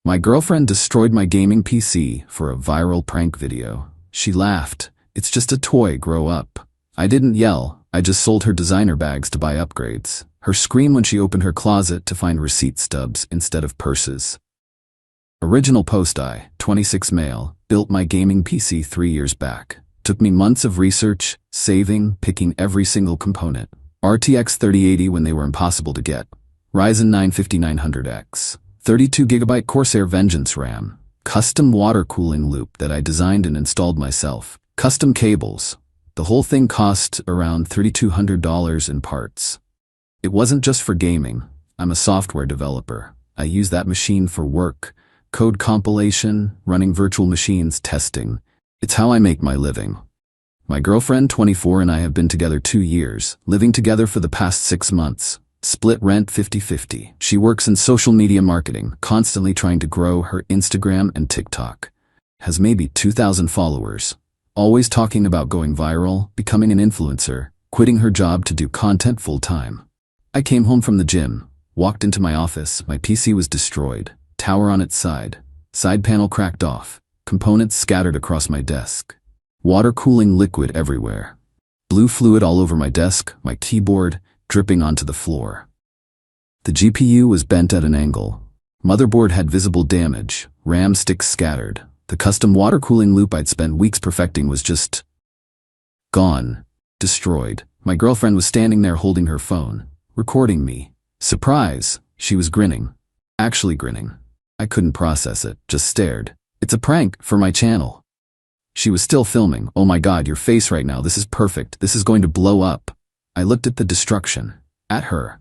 My girlfriend destroyed my gaming PC for a viral prank video. She laughed. "It's just a toy, grow up." I didn't yell, I just sold her designer bags to buy upgrades. Her scream when she opened her closet to find receipt stubs instead of purses. Original post: I, 26 male, built my gaming PC 3 years back. Took me months of research, saving, picking every single component. RTX 3080 when they were impossible to get. Ryzen 9 5900X. 32GB Corsair Vengeance RAM. Custom water cooling loop that I designed and installed myself. Custom cables. The whole thing cost around $3,200 in parts. It wasn't just for gaming. I'm a software developer. I use that machine for work, code compilation, running virtual machines, testing. It's how I make my living. My girlfriend, 24, and I have been together 2 years, living together for the past 6 months. Split rent 50-50. She works in social media marketing, constantly trying to grow her Instagram and TikTok. Has maybe 2,000 followers. Always talking about going viral, becoming an influencer, quitting her job to do content full-time. I came home from the gym, walked into my office, my PC was destroyed, tower on its side panel cracked off, components scattered across my desk. Water cooling liquid everywhere. Blue fluid all over my desk, my keyboard, dripping onto the floor. The GPU was bent at an angle. Motherboard had visible damage, RAM sticks scattered. The custom water cooling loop I'd spent weeks perfecting was just gone, destroyed. My girlfriend was standing there holding her phone, recording me. Surprise, she was grinning. Actually grinning. I couldn't process it, just stared. It's a prank for my channel. She was still filming. "Oh my God, your face right now, this is perfect. This is going to blow up." I looked at the destruction. At her.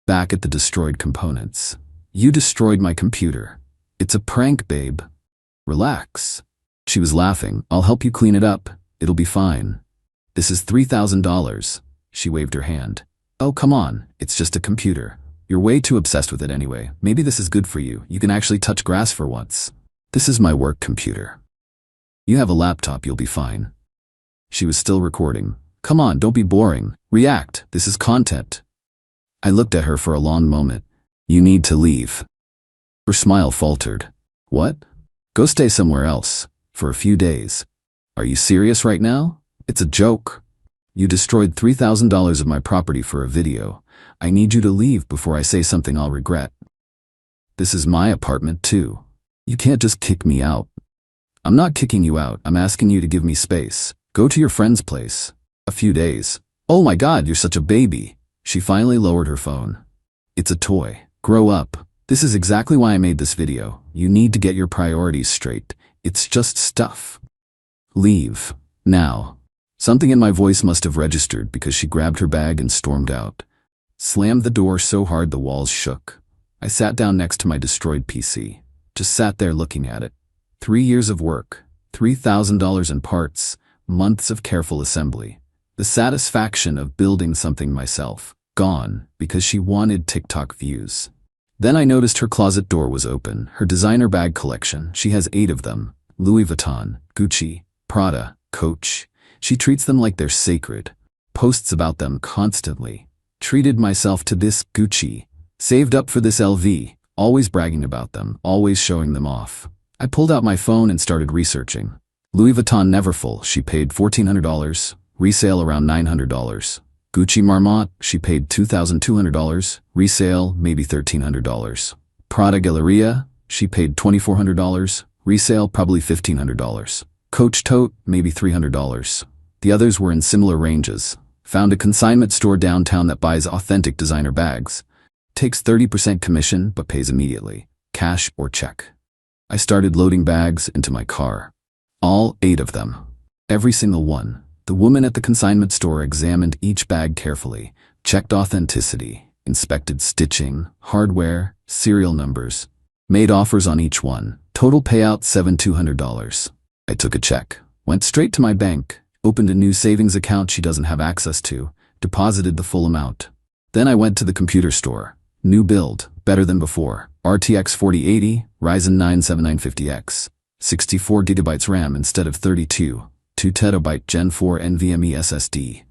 Back at the destroyed components. "You destroyed my computer." "It's a prank, babe. Relax." She was laughing. "I'll help you clean it up. It'll be fine." "This is $3,000. She waved her hand. "Oh, come on. It's just a computer. You're way too obsessed with it anyway. Maybe this is good for you. You can actually touch grass for once. This is my work computer. You have a laptop, you'll be fine." She was still recording. "Come on, don't be boring. React. This is content." I looked at her for a long moment. "You need to leave." Her smile faltered. "What?" "Go stay somewhere else. For a few days." "Are you serious right now? It's a joke." "You destroyed $3,000 of my property for a video. I need you to leave before I say something I'll regret." "This is my apartment too. You can't just kick me out." "I'm not kicking you out. I'm asking you to give me space. Go to your friend's place. A few days." "Oh my God, you're such a baby." She finally lowered her phone. "It's a toy. Grow up. This is exactly why I made this video. You need to get your priorities straight. It's just stuff. Leave. Now." Something in my voice must have registered because she grabbed her bag and stormed out. Slammed the door so hard the walls shook. I sat down next to my destroyed PC. Just sat there looking at it. 3 years of work. $3,000 in parts. Months of careful assembly. The satisfaction of building something myself. Gone because she wanted TikTok views. Then I noticed her closet door was open. Her designer bag collection. She has 8 of them. Louis Vuitton, Gucci, Prada, Coach. She treats them like they're sacred. Posts about them constantly. Treated myself to this Gucci. Saved up for this LV. Always bragging about them. Always showing them off. I pulled out my phone and started researching. Louis Vuitton Neverfull, she paid $1,400. Resale around $900. Gucci Marmont, she paid $2,200. Resale, maybe $1,300. Prada Galleria, she paid $2,400. Resale, probably $1,500. Coach Tote, maybe $300. The others were in similar ranges. Found a consignment store downtown that buys authentic designer bags. Takes 30% commission but pays immediately. Cash or check. I started loading bags into my car. All 8 of them. Every single one. The woman at the consignment store examined each bag carefully, checked authenticity, inspected stitching, hardware, serial numbers, made offers on each one. Total payout $7,200. I took a check, went straight to my bank, opened a new savings account she doesn't have access to, deposited the full amount. Then I went to the computer store. New build, better than before. RTX 4080, Ryzen 9 7950X. 64GB RAM instead of 32. 2TB Gen 4 NVMe SSD.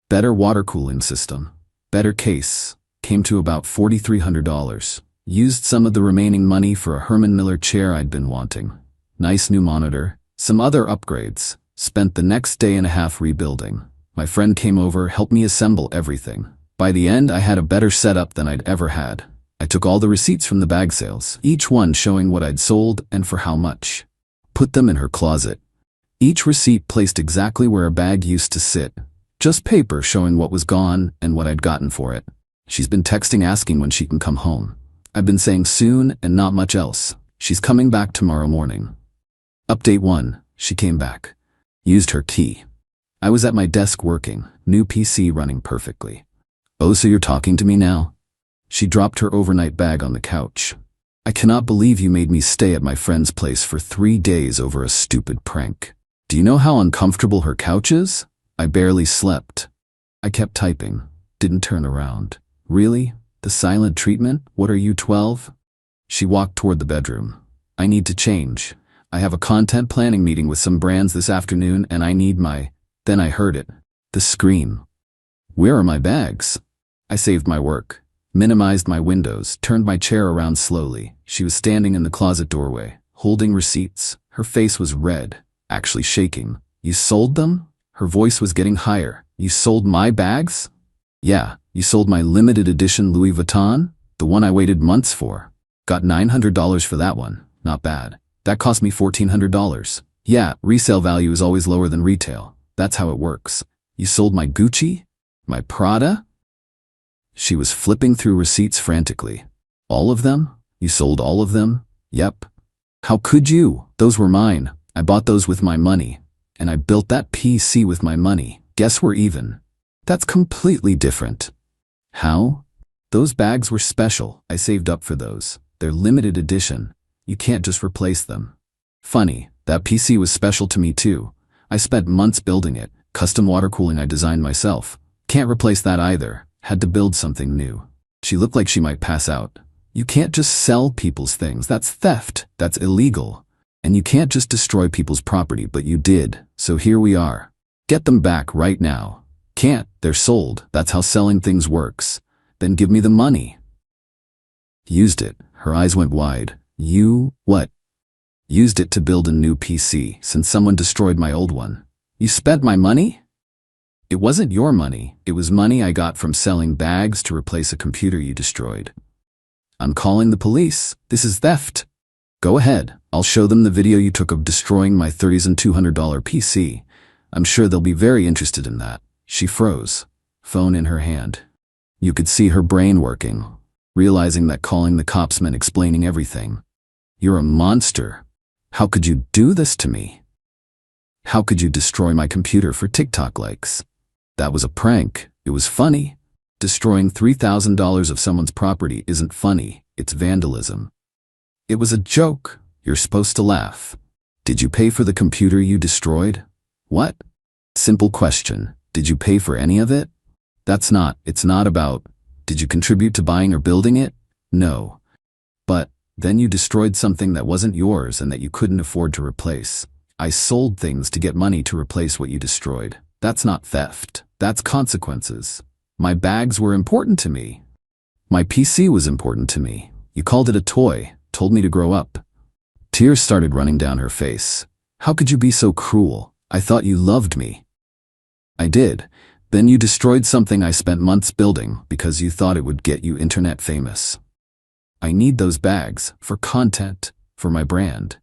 Better water cooling system. Better case. Came to about $4,300. Used some of the remaining money for a Herman Miller chair I'd been wanting. Nice new monitor, some other upgrades. Spent the next day and a half rebuilding. My friend came over, helped me assemble everything. By the end, I had a better setup than I'd ever had. I took all the receipts from the bag sales, each one showing what I'd sold and for how much. Put them in her closet. Each receipt placed exactly where a bag used to sit. Just paper showing what was gone and what I'd gotten for it. She's been texting asking when she can come home. I've been saying soon and not much else. She's coming back tomorrow morning. Update 1. She came back. Used her key. I was at my desk working, new PC running perfectly. Oh, so you're talking to me now? She dropped her overnight bag on the couch. I cannot believe you made me stay at my friend's place for 3 days over a stupid prank. Do you know how uncomfortable her couch is? I barely slept. I kept typing. Didn't turn around. Really? The silent treatment? What are you, 12? She walked toward the bedroom. I need to change. I have a content planning meeting with some brands this afternoon and I need my... Then I heard it. The scream. Where are my bags? I saved my work. Minimized my windows, turned my chair around slowly. She was standing in the closet doorway, holding receipts. Her face was red, actually shaking. You sold them? Her voice was getting higher. You sold my bags? Yeah, you sold my limited edition Louis Vuitton? The one I waited months for. Got $900 for that one. Not bad. That cost me $1,400. Yeah, resale value is always lower than retail. That's how it works. You sold my Gucci? My Prada? She was flipping through receipts frantically. All of them? You sold all of them? Yep. How could you? Those were mine. I bought those with my money. And I built that PC with my money. Guess we're even. That's completely different. How? Those bags were special. I saved up for those. They're limited edition. You can't just replace them. Funny, that PC was special to me too. I spent months building it. Custom water cooling I designed myself. Can't replace that either. Had to build something new. She looked like she might pass out. You can't just sell people's things. That's theft. That's illegal. And you can't just destroy people's property, but you did. So here we are. Get them back right now. Can't. They're sold. That's how selling things works. Then give me the money. Used it. Her eyes went wide. You, what? Used it to build a new PC since someone destroyed my old one. You spent my money? It wasn't your money. It was money I got from selling bags to replace a computer you destroyed. I'm calling the police. This is theft. Go ahead. I'll show them the video you took of destroying my $3,200 PC. I'm sure they'll be very interested in that. She froze, phone in her hand. You could see her brain working, realizing that calling the cops meant explaining everything. You're a monster. How could you do this to me? How could you destroy my computer for TikTok likes? That was a prank. It was funny. Destroying $3,000 of someone's property isn't funny. It's vandalism. It was a joke. You're supposed to laugh. Did you pay for the computer you destroyed? What? Simple question. Did you pay for any of it? It's not about, did you contribute to buying or building it? No. But then you destroyed something that wasn't yours and that you couldn't afford to replace. I sold things to get money to replace what you destroyed. That's not theft. That's consequences. My bags were important to me. My PC was important to me. You called it a toy, told me to grow up. Tears started running down her face. How could you be so cruel? I thought you loved me. I did. Then you destroyed something I spent months building because you thought it would get you internet famous. I need those bags for content, for my brand.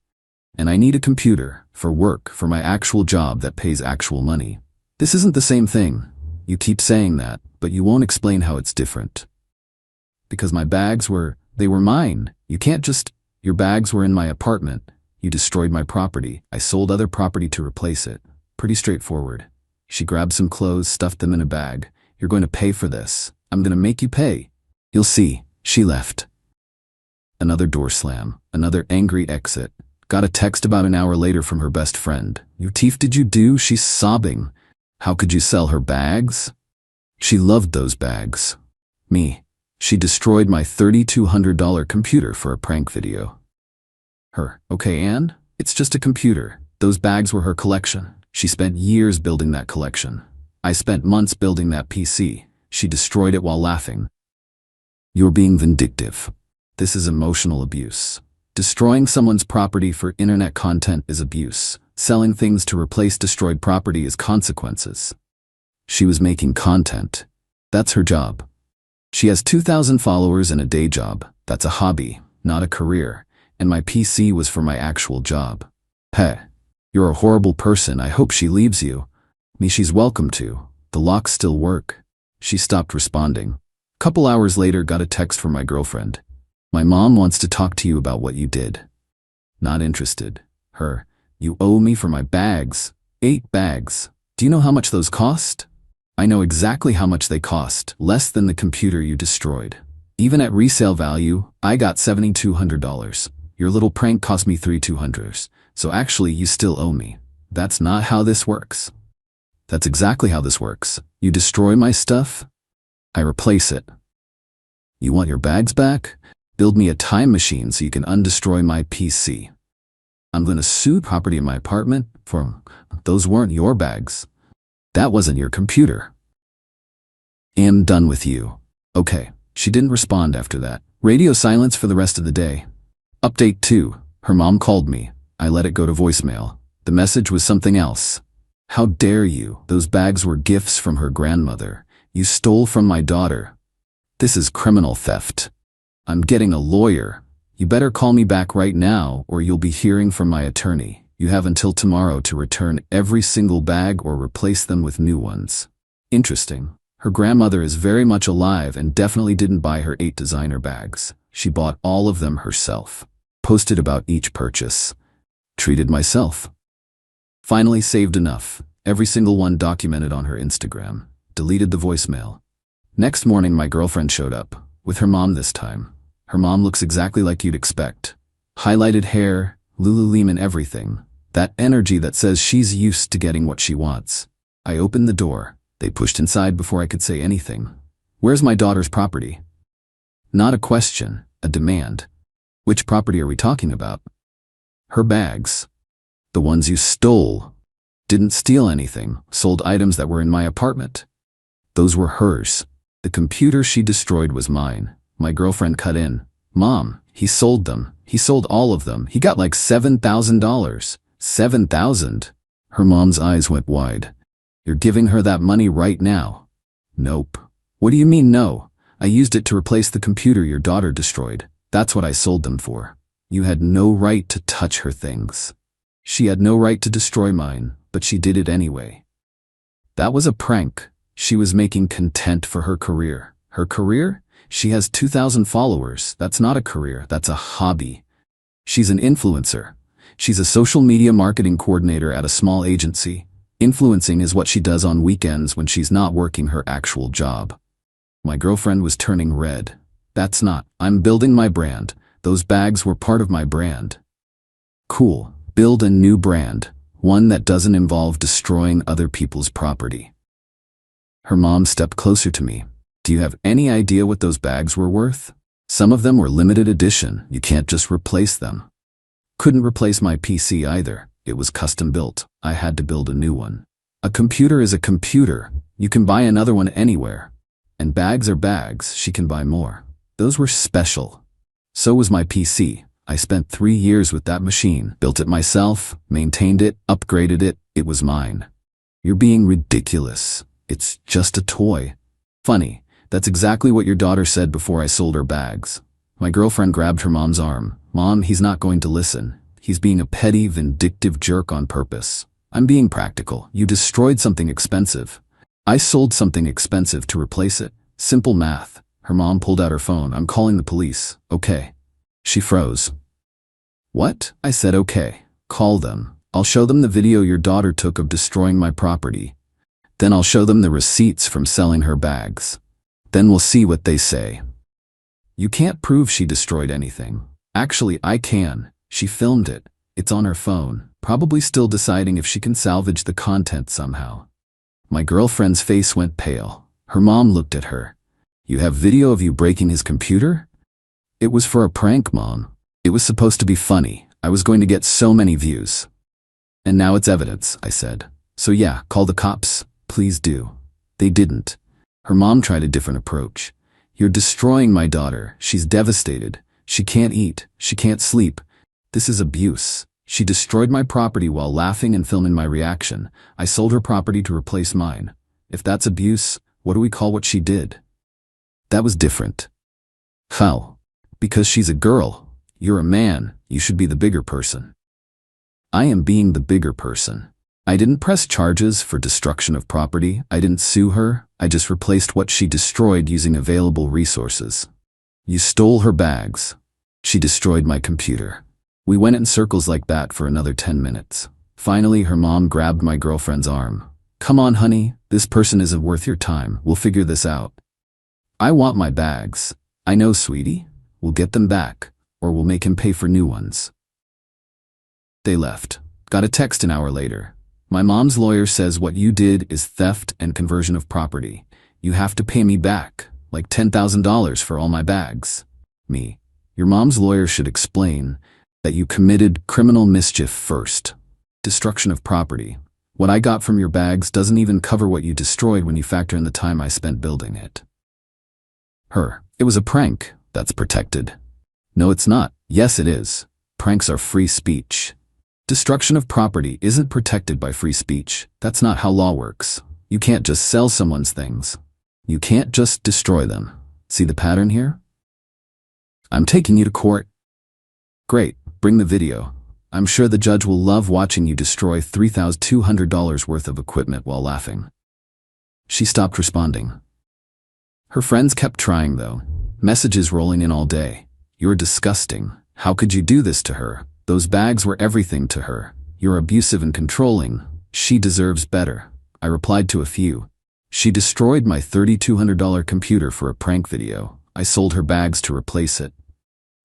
And I need a computer for work, for my actual job that pays actual money. This isn't the same thing. You keep saying that, but you won't explain how it's different. Because my bags they were mine. You can't just, your bags were in my apartment. You destroyed my property. I sold other property to replace it. Pretty straightforward. She grabbed some clothes, stuffed them in a bag. You're going to pay for this. I'm going to make you pay. You'll see. She left. Another door slam. Another angry exit. Got a text about an hour later from her best friend. What did you do? She's sobbing. How could you sell her bags? She loved those bags. Me. She destroyed my $3,200 computer for a prank video. Her. Okay, Anne? It's just a computer. Those bags were her collection. She spent years building that collection. I spent months building that PC. She destroyed it while laughing. You're being vindictive. This is emotional abuse. Destroying someone's property for internet content is abuse. Selling things to replace destroyed property is consequences. She was making content. That's her job. She has 2,000 followers and a day job. That's a hobby, not a career. And my PC was for my actual job. Hey, you're a horrible person. I hope she leaves you. Me, she's welcome to. The locks still work. She stopped responding. Couple hours later, got a text from my girlfriend. My mom wants to talk to you about what you did. Not interested. Her, you owe me for my bags. 8 bags. Do you know how much those cost? I know exactly how much they cost. Less than the computer you destroyed. Even at resale value, I got $7,200. Your little prank cost me $3,200. So actually, you still owe me. That's not how this works. That's exactly how this works. You destroy my stuff, I replace it. You want your bags back? Build me a time machine so you can undestroy my PC. I'm gonna sue property in my apartment for those weren't your bags. That wasn't your computer. Am done with you. Okay. She didn't respond after that. Radio silence for the rest of the day. Update 2. Her mom called me. I let it go to voicemail. The message was something else. How dare you? Those bags were gifts from her grandmother. You stole from my daughter. This is criminal theft. I'm getting a lawyer. You better call me back right now or you'll be hearing from my attorney. You have until tomorrow to return every single bag or replace them with new ones. Interesting. Her grandmother is very much alive and definitely didn't buy her 8 designer bags. She bought all of them herself. Posted about each purchase. Treated myself. Finally saved enough. Every single one documented on her Instagram. Deleted the voicemail. Next morning my girlfriend showed up. With her mom this time. Her mom looks exactly like you'd expect. Highlighted hair, Lululemon everything. That energy that says she's used to getting what she wants. I opened the door. They pushed inside before I could say anything. Where's my daughter's property? Not a question, a demand. Which property are we talking about? Her bags. The ones you stole. Didn't steal anything, sold items that were in my apartment. Those were hers. The computer she destroyed was mine. My girlfriend cut in. Mom, he sold them. He sold all of them. He got like $7,000. $7,000? Her mom's eyes went wide. You're giving her that money right now? Nope. What do you mean no? I used it to replace the computer your daughter destroyed. That's what I sold them for. You had no right to touch her things. She had no right to destroy mine, but she did it anyway. That was a prank. She was making content for her career. Her career? She has 2,000 followers. That's not a career. That's a hobby. She's an influencer. She's a social media marketing coordinator at a small agency. Influencing is what she does on weekends when she's not working her actual job. My girlfriend was turning red. That's not. I'm building my brand. Those bags were part of my brand. Cool. Build a new brand. One that doesn't involve destroying other people's property. Her mom stepped closer to me. Do you have any idea what those bags were worth? Some of them were limited edition. You can't just replace them. Couldn't replace my PC either. It was custom built. I had to build a new one. A computer is a computer. You can buy another one anywhere. And bags are bags. She can buy more. Those were special. So was my PC. I spent 3 years with that machine. Built it myself, maintained it, upgraded it. It was mine. You're being ridiculous. It's just a toy. Funny. That's exactly what your daughter said before I sold her bags. My girlfriend grabbed her mom's arm. Mom, he's not going to listen. He's being a petty, vindictive jerk on purpose. I'm being practical. You destroyed something expensive. I sold something expensive to replace it. Simple math. Her mom pulled out her phone. I'm calling the police. Okay. She froze. What? I said okay. Call them. I'll show them the video your daughter took of destroying my property. Then I'll show them the receipts from selling her bags. Then we'll see what they say. You can't prove she destroyed anything. Actually, I can. She filmed it. It's on her phone, probably still deciding if she can salvage the content somehow. My girlfriend's face went pale. Her mom looked at her. You have video of you breaking his computer? It was for a prank, Mom. It was supposed to be funny. I was going to get so many views. And now it's evidence, I said. So yeah, call the cops. Please do. They didn't. Her mom tried a different approach. You're destroying my daughter. She's devastated. She can't eat. She can't sleep. This is abuse. She destroyed my property while laughing and filming my reaction. I sold her property to replace mine. If that's abuse, what do we call what she did? That was different. How? Because she's a girl. You're a man. You should be the bigger person. I am being the bigger person. I didn't press charges for destruction of property. I didn't sue her. I just replaced what she destroyed using available resources. You stole her bags. She destroyed my computer. We went in circles like that for another 10 minutes. Finally, her mom grabbed my girlfriend's arm. Come on, honey, this person isn't worth your time. We'll figure this out. I want my bags. I know, sweetie. We'll get them back, or we'll make him pay for new ones. They left. Got a text an hour later. My mom's lawyer says what you did is theft and conversion of property. You have to pay me back, like $10,000 for all my bags. Me. Your mom's lawyer should explain that you committed criminal mischief first. Destruction of property. What I got from your bags doesn't even cover what you destroyed when you factor in the time I spent building it. Her. It was a prank. That's protected. No, it's not. Yes, it is. Pranks are free speech. Destruction of property isn't protected by free speech. That's not how law works. You can't just sell someone's things. You can't just destroy them. See the pattern here? I'm taking you to court. Great, bring the video. I'm sure the judge will love watching you destroy $3,200 worth of equipment while laughing. She stopped responding. Her friends kept trying though. Messages rolling in all day. You're disgusting. How could you do this to her? Those bags were everything to her. You're abusive and controlling. She deserves better. I replied to a few. She destroyed my $3,200 computer for a prank video. I sold her bags to replace it.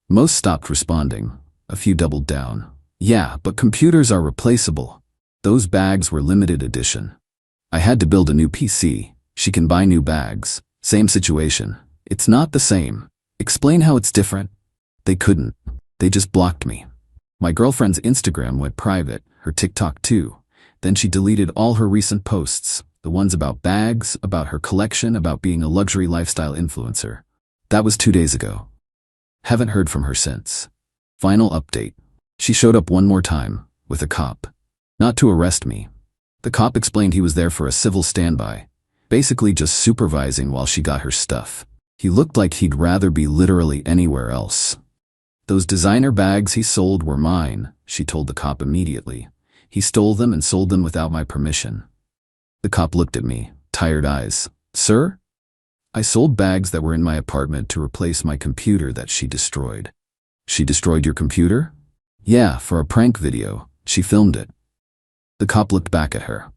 Most stopped responding. A few doubled down. Yeah, but computers are replaceable. Those bags were limited edition. I had to build a new PC. She can buy new bags. Same situation. It's not the same. Explain how it's different. They couldn't. They just blocked me. My girlfriend's Instagram went private, her TikTok too. Then she deleted all her recent posts, the ones about bags, about her collection, about being a luxury lifestyle influencer. That was 2 days ago. Haven't heard from her since. Final update. She showed up one more time, with a cop. Not to arrest me. The cop explained he was there for a civil standby, basically just supervising while she got her stuff. He looked like he'd rather be literally anywhere else. Those designer bags he sold were mine, she told the cop immediately. He stole them and sold them without my permission. The cop looked at me, tired eyes. Sir? I sold bags that were in my apartment to replace my computer that she destroyed. She destroyed your computer? Yeah, for a prank video. She filmed it. The cop looked back at her.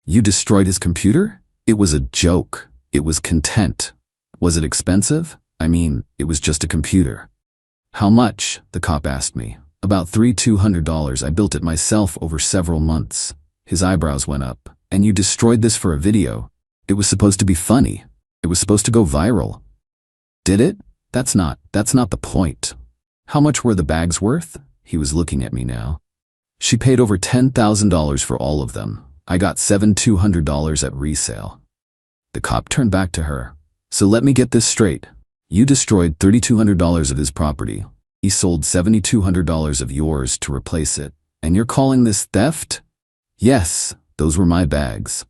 You destroyed his computer? It was a joke. It was content. Was it expensive? I mean, it was just a computer. How much? The cop asked me. About $3,200. I built it myself over several months. His eyebrows went up. And you destroyed this for a video? It was supposed to be funny. It was supposed to go viral. Did it? That's not the point. How much were the bags worth? He was looking at me now. She paid over $10,000 for all of them. I got $7,200 at resale. The cop turned back to her. So let me get this straight. You destroyed $3,200 of his property. He sold $7,200 of yours to replace it. And you're calling this theft? Yes, those were my bags.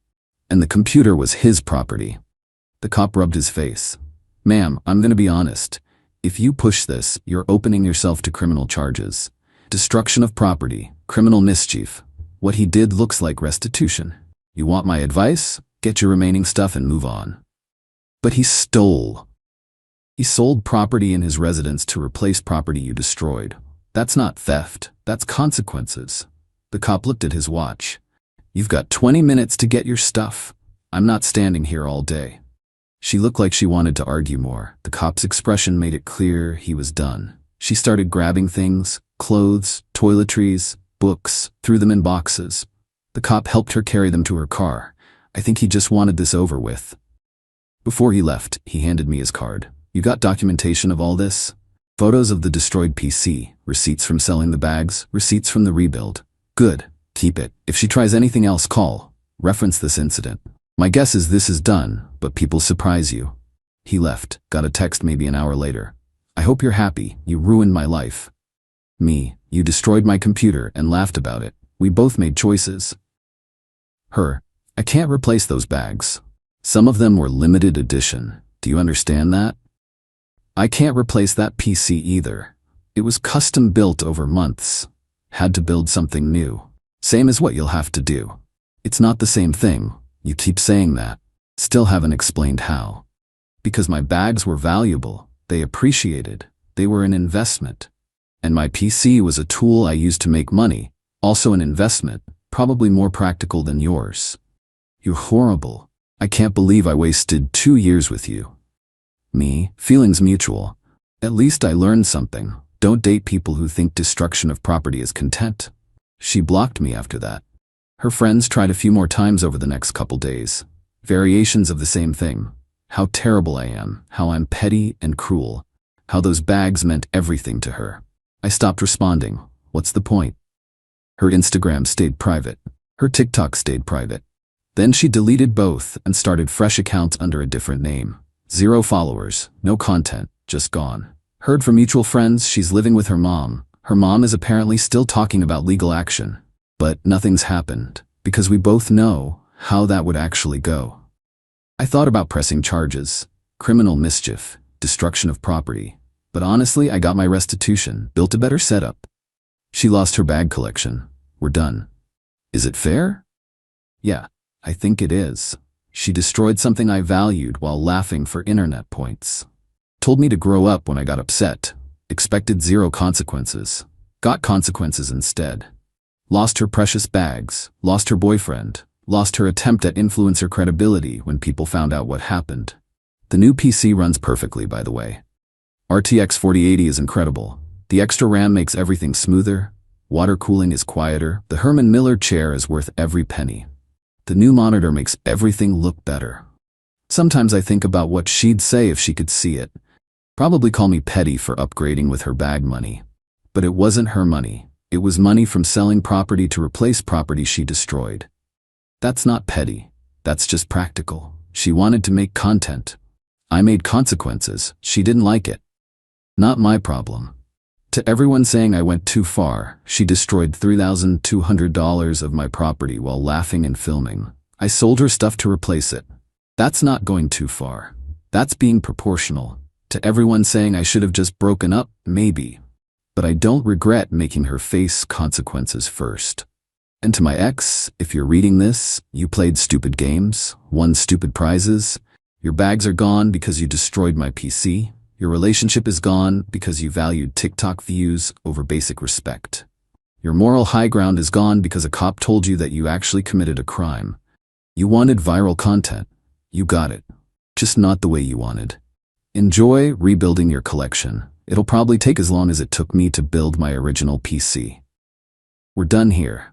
And the computer was his property. The cop rubbed his face. Ma'am, I'm gonna be honest. If you push this, you're opening yourself to criminal charges. Destruction of property, criminal mischief. What he did looks like restitution. You want my advice? Get your remaining stuff and move on. But he stole. He sold property in his residence to replace property you destroyed. That's not theft, that's consequences. The cop looked at his watch. You've got 20 minutes to get your stuff. I'm not standing here all day. She looked like she wanted to argue more. The cop's expression made it clear he was done. She started grabbing things, clothes, toiletries, books, threw them in boxes. The cop helped her carry them to her car. I think he just wanted this over with. Before he left, he handed me his card. You got documentation of all this? Photos of the destroyed PC, receipts from selling the bags, receipts from the rebuild. Good. Keep it. If she tries anything else, call. Reference this incident. My guess is this is done, but people surprise you. He left, got a text maybe an hour later. I hope you're happy. You ruined my life. Me, you destroyed my computer and laughed about it. We both made choices. Her, I can't replace those bags. Some of them were limited edition. Do you understand that? I can't replace that PC either. It was custom built over months. Had to build something new. Same as what you'll have to do. It's not the same thing. You keep saying that. Still haven't explained how. Because my bags were valuable. They appreciated. They were an investment. And my PC was a tool I used to make money. Also an investment, probably more practical than yours. You're horrible. I can't believe I wasted 2 years with you. Me, feelings mutual. At least I learned something. Don't date people who think destruction of property is content. She blocked me after that. Her friends tried a few more times over the next couple days. Variations of the same thing. How terrible I am, how I'm petty and cruel, how those bags meant everything to her. I stopped responding. What's the point? Her Instagram stayed private. Her TikTok stayed private. Then she deleted both and started fresh accounts under a different name. 0 followers, no content, just gone. Heard from mutual friends she's living with her mom. Her mom is apparently still talking about legal action. But nothing's happened, because we both know how that would actually go. I thought about pressing charges, criminal mischief, destruction of property. But honestly, I got my restitution, built a better setup. She lost her bag collection. We're done. Is it fair? Yeah, I think it is. She destroyed something I valued while laughing for internet points. Told me to grow up when I got upset. Expected 0 consequences. Got consequences instead. Lost her precious bags, lost her boyfriend, lost her attempt at influencer credibility when people found out what happened. The new PC runs perfectly, by the way. RTX 4080 is incredible. The extra RAM makes everything smoother. Water cooling is quieter. The Herman Miller chair is worth every penny. The new monitor makes everything look better. Sometimes I think about what she'd say if she could see it. Probably call me petty for upgrading with her bag money. But it wasn't her money. It was money from selling property to replace property she destroyed. That's not petty. That's just practical. She wanted to make content. I made consequences. She didn't like it. Not my problem. To everyone saying I went too far, she destroyed $3,200 of my property while laughing and filming. I sold her stuff to replace it. That's not going too far. That's being proportional. To everyone saying I should have just broken up, maybe. But I don't regret making her face consequences first. And to my ex, if you're reading this, you played stupid games, won stupid prizes. Your bags are gone because you destroyed my PC. Your relationship is gone because you valued TikTok views over basic respect. Your moral high ground is gone because a cop told you that you actually committed a crime. You wanted viral content. You got it. Just not the way you wanted. Enjoy rebuilding your collection. It'll probably take as long as it took me to build my original PC. We're done here.